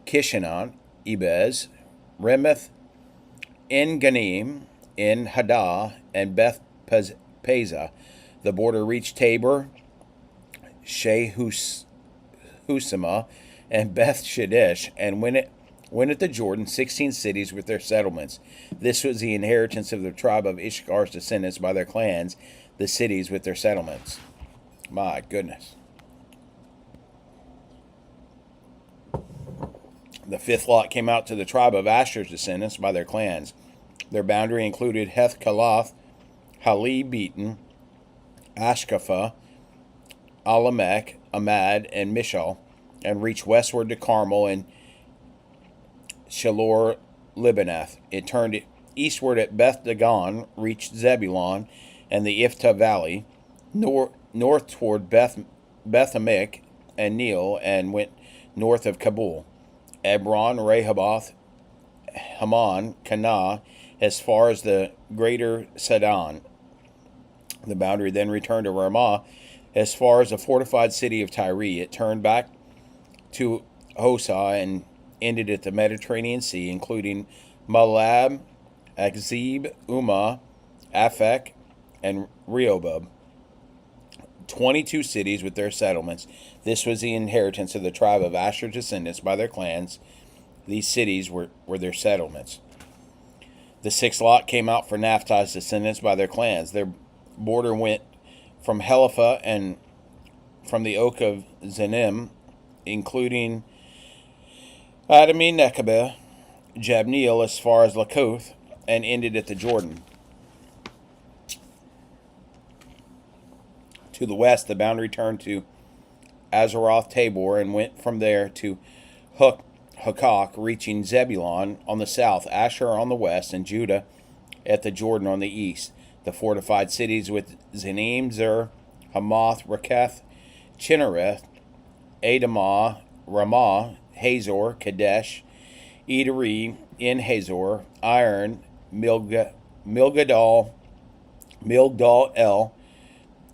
Kishanon, Ebez, Remeth, En-Ganim, En-Haddah, and Beth Pazah. The border reached Tabor, Shehusima, and Beth Shedesh, and went at the Jordan, 16 cities with their settlements. This was the inheritance of the tribe of Issachar's descendants by their clans, the cities with their settlements. My goodness. The fifth lot came out to the tribe of Asher's descendants by their clans. Their boundary included Heth-Kalath, Halli-Beaton, Ashkafah, Alamech, Amad, and Mishal, and reached westward to Carmel and Shalor Libanath. It turned eastward at Beth Dagon, reached Zebulun and the Iftah Valley, north toward Beth Amikh and Neel, and went north of Kabul, Ebron, Rehoboth, Haman, Kanah, as far as the greater Sidon. The boundary then returned to Ramah as far as the fortified city of Tyre. It turned back to Hosah and ended at the Mediterranean Sea, including Malab, Akzib, Umah, Aphek, and Rehoboth. 22 cities with their settlements. This was the inheritance of the tribe of Asher's descendants by their clans. These cities were their settlements. The sixth lot came out for Naphtali's descendants by their clans. Their border went from Helipha and from the oak of Zenim, including Adami Nekabeh, Jabneel, as far as Lakuth, and ended at the Jordan. To the west, the boundary turned to Azaroth Tabor and went from there to Hukok, reaching Zebulun on the south, Asher on the west, and Judah at the Jordan on the east. The fortified cities with Zenim, Zer, Hamath, Reketh, Chinnereth, Adamah, Ramah, Hazor, Kadesh, Ederi, En-Hazor, Iron, Migdal El,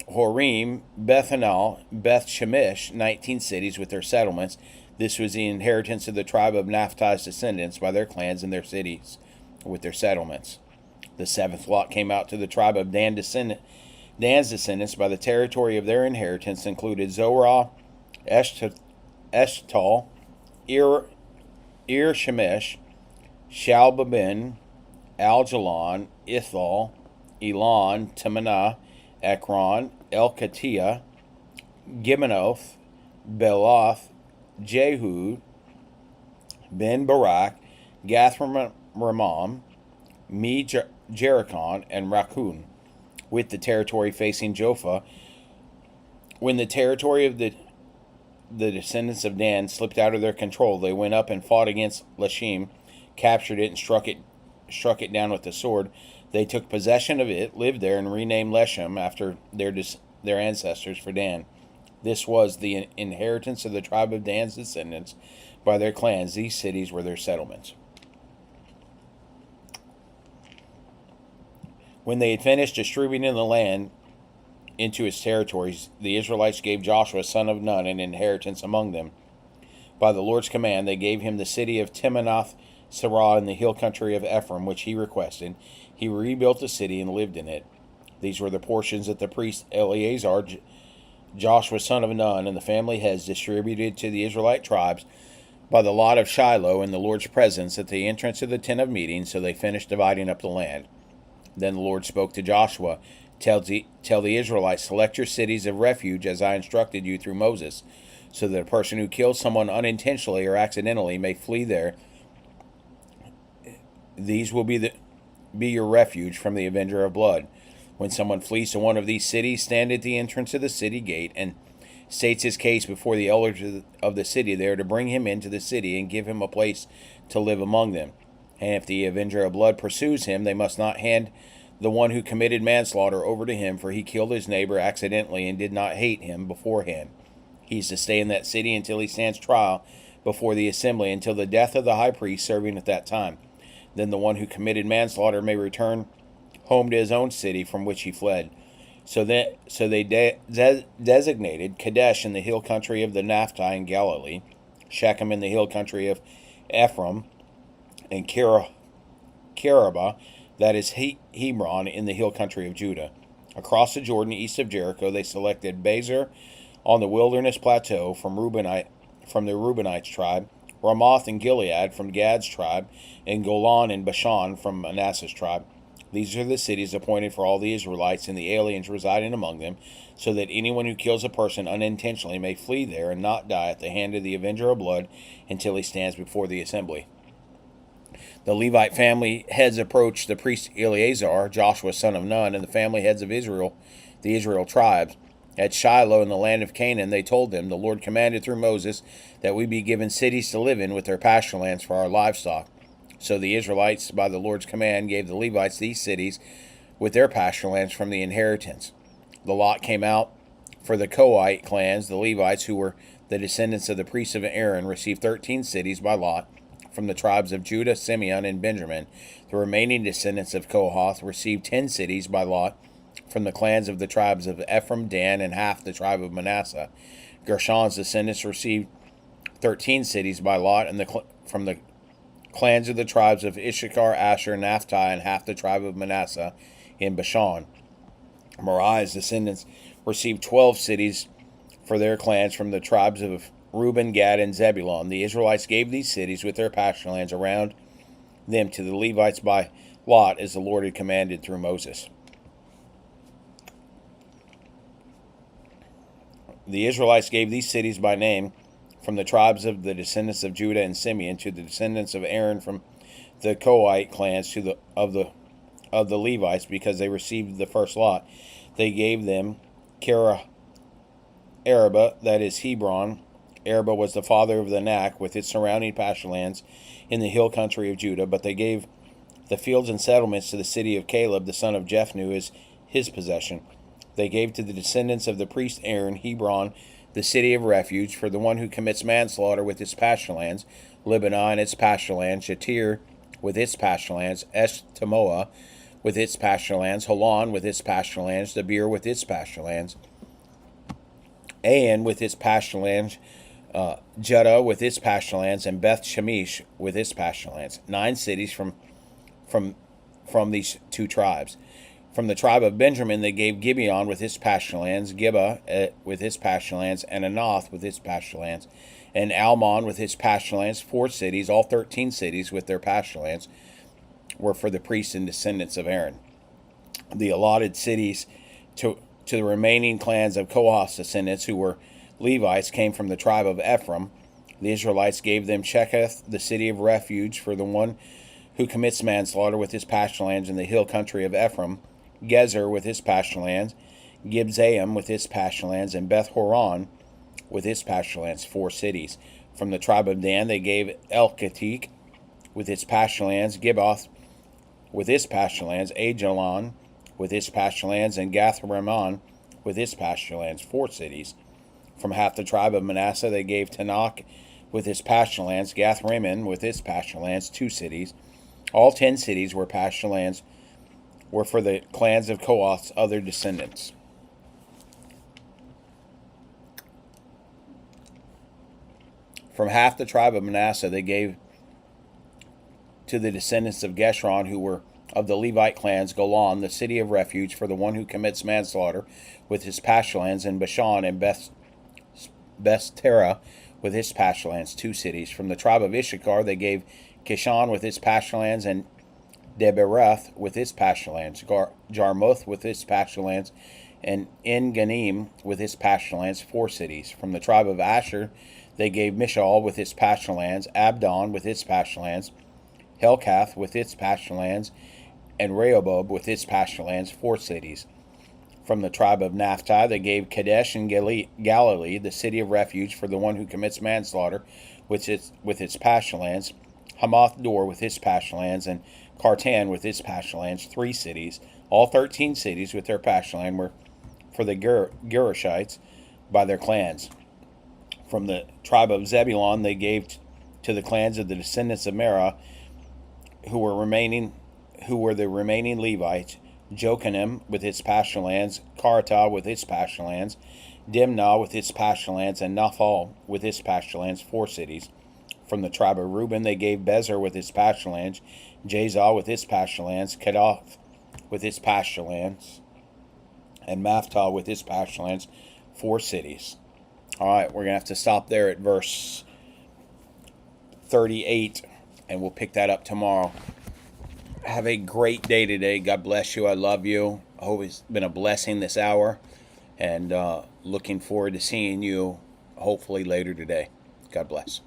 Horim, Bethanal, Beth Shemesh, 19 cities with their settlements. This was the inheritance of the tribe of Naphtali's descendants by their clans and their cities with their settlements. The seventh lot came out to the tribe of Dan's descendants by the territory of their inheritance, included Zorah, Eshtal, Ir Shemesh, Shalbabin, Aljalon, Ithal, Elon, Timnah, Ekron, Elkatia, Gimenoth, Beloth, Jehu, Ben Barak, Gath-Ramam, Me Jerichon, and Rakun, with the territory facing Jopha. When the territory of the descendants of Dan slipped out of their control, they went up and fought against Lashim, captured it, and struck it down with the sword. They took possession of it, lived there, and renamed Leshem after their ancestors for Dan. This was the inheritance of the tribe of Dan's descendants by their clans. These cities were their settlements. When they had finished distributing the land into its territories, the Israelites gave Joshua, son of Nun, an inheritance among them. By the Lord's command, they gave him the city of Timnath Sarah in the hill country of Ephraim, which he requested. He rebuilt the city and lived in it. These were the portions that the priest Eleazar, Joshua son of Nun, and the family heads distributed to the Israelite tribes by the lot of Shiloh in the Lord's presence at the entrance of the tent of meeting. So they finished dividing up the land. Then the Lord spoke to Joshua, tell the Israelites, select your cities of refuge as I instructed you through Moses, so that a person who kills someone unintentionally or accidentally may flee there. These will be your refuge from the avenger of blood. When someone flees to one of these cities, stand at the entrance of the city gate and states his case before the elders of the city there to bring him into the city and give him a place to live among them. And if the avenger of blood pursues him, they must not hand the one who committed manslaughter over to him, for he killed his neighbor accidentally and did not hate him beforehand. He is to stay in that city until he stands trial before the assembly, until the death of the high priest serving at that time. Then the one who committed manslaughter may return home to his own city from which he fled. So they designated Kadesh in the hill country of the Naphtali in Galilee, Shechem in the hill country of Ephraim, and Kerubah, that is Hebron, in the hill country of Judah. Across the Jordan, east of Jericho, they selected Bezer on the wilderness plateau from the Reubenites' tribe, Ramoth in Gilead from Gad's tribe, and Golan in Bashan from Manasseh's tribe. These are the cities appointed for all the Israelites and the aliens residing among them, so that anyone who kills a person unintentionally may flee there and not die at the hand of the avenger of blood until he stands before the assembly. The Levite family heads approached the priest Eleazar, Joshua son of Nun, and the family heads of Israel, the Israel tribes. At Shiloh in the land of Canaan, they told them, the Lord commanded through Moses that we be given cities to live in with their pasture lands for our livestock. So the Israelites, by the Lord's command, gave the Levites these cities with their pasture lands from the inheritance. The lot came out for the Kohathite clans. The Levites, who were the descendants of the priests of Aaron, received 13 cities by lot from the tribes of Judah, Simeon, and Benjamin. The remaining descendants of Kohath received 10 cities by lot from the clans of the tribes of Ephraim, Dan, and half the tribe of Manasseh. Gershon's descendants received 13 cities by lot from the clans of the tribes of Issachar, Asher, Naphtali, and half the tribe of Manasseh in Bashan. Merari's descendants received 12 cities for their clans from the tribes of Reuben, Gad, and Zebulun. The Israelites gave these cities with their pasture lands around them to the Levites by lot, as the Lord had commanded through Moses. The Israelites gave these cities by name from the tribes of the descendants of Judah and Simeon to the descendants of Aaron from the Kohathite clans of the Levites, because they received the first lot. They gave them Araba, that is Hebron. Araba was the father of the Anak with its surrounding pasture lands in the hill country of Judah, but they gave the fields and settlements to the city of Caleb, the son of Jephunneh, as his possession. They gave to the descendants of the priest Aaron Hebron, the city of refuge, for the one who commits manslaughter with its pasture lands, Libnah and its pasture lands, Shatir with its pasture lands, Eshtemoa with its pasture lands, Holon with its pasture lands, Debir with its pasture lands, Ain with its pasture lands, Judah with its pasture lands, and Beth Shemesh with its pasture lands. 9 cities from these two tribes. From the tribe of Benjamin, they gave Gibeon with its pasture lands, Gibeah with its pasture lands, and Anath with its pasture lands, and Almon with its pasture lands. 4 cities, all 13 cities with their pasture lands, were for the priests and descendants of Aaron. The allotted cities to the remaining clans of Kohath's descendants, who were Levites, came from the tribe of Ephraim. The Israelites gave them Shecheth, the city of refuge, for the one who commits manslaughter with his pasture lands in the hill country of Ephraim, Gezer with its pasture lands, Gibzaim with its pasture lands, and Beth Horon with its pasture lands, 4 cities. From the tribe of Dan, they gave Elkatik with its pasture lands, Gibeoth with its pasture lands, Ajalon with its pasture lands, and Gath-Rimmon with its pasture lands, 4 cities. From half the tribe of Manasseh, they gave Tanakh with its pasture lands, Gath-Rimmon with its pasture lands, 2 cities. All 10 cities were pasture lands were for the clans of Kohath's other descendants. From half the tribe of Manasseh, they gave to the descendants of Geshron, who were of the Levite clans, Golan, the city of refuge for the one who commits manslaughter, with his pasturelands, and Bashan and Beth-terah with its pasturelands, 2 cities. From the tribe of Issachar they gave Kishan with its pasturelands, and Debereth with its pasturelands, Jarmuth with its pasturelands, and En-ganim with its pasturelands, 4 cities. From the tribe of Asher they gave Mishal with its pasturelands, Abdon with its pasturelands, Helkath with its pasturelands, and Rehoboth with its pasturelands, 4 cities. From the tribe of Naphtali they gave Kadesh in Galilee, the city of refuge for the one who commits manslaughter, with its pasturelands, Hamath Dor with its pasturelands, and Kartan with its pasturelands, 3 cities. All 13 cities with their pastureland were for the Gerushites by their clans. From the tribe of Zebulun they gave to the clans of the descendants of Merah, who were the remaining Levites, Jochanim with its pasturelands, Karatah with its pasturelands, Dimnah with its pasturelands, and Naphal with its pasturelands, 4 cities. From the tribe of Reuben they gave Bezer with its pasturelands, Jazah with its pasturelands, Kedath with its pasturelands, and Maphtah with its pasturelands, 4 cities. All right, we're going to have to stop there at verse 38, and we'll pick that up tomorrow. Have a great day today. God bless you. I love you. I hope it's been a blessing this hour, and looking forward to seeing you hopefully later today. God bless.